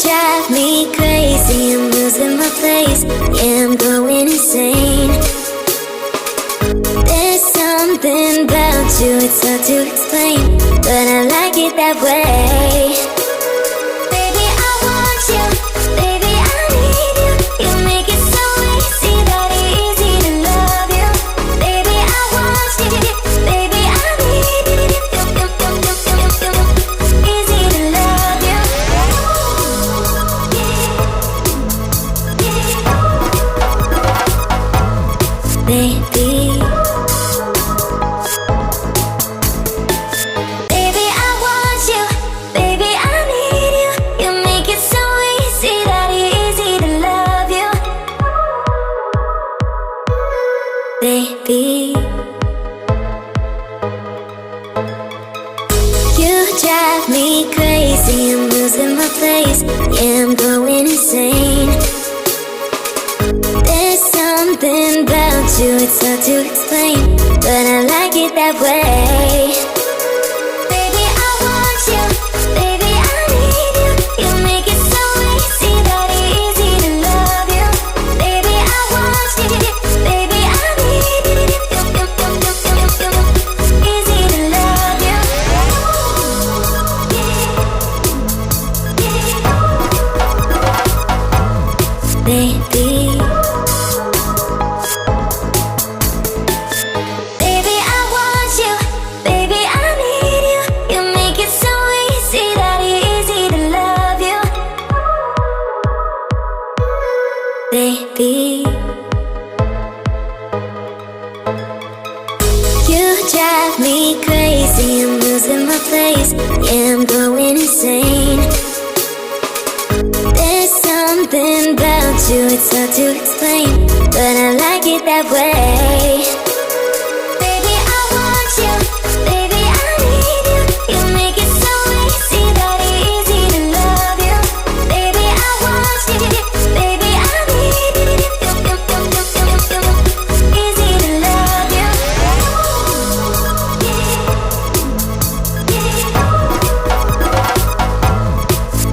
drive me crazy, I'm losing my place. Yeah, I'm going insane. There's something about you, it's hard to explain, but I like it that way. Baby, I want you, baby, I need you. You make it so easy, that easy to love you. Baby, I want you, baby, I need you. Easy to love you. Baby, baby, I want you, baby, I need you. You make it so easy, that easy to love you. Baby, you drive me crazy, I'm losing my place. Yeah, I'm going insane. There's something about you, it's hard to explain, but I like it that way. Baby, I want you, baby, I need you. You make it so easy, that easy to love you. Baby, I want you, baby, I need you. Easy to love you. Baby, baby, I want you, baby, I need you. You make it so easy, that easy to love you. Baby, you drive me crazy, I'm losing my place. Yeah, I'm going insane. There's something about you, it's hard to explain, but I like it that way. Baby, I want you, baby, I need you. You make it so easy, that easy to love you. Baby, I want you, baby, I need you. Easy to love you.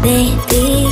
Baby,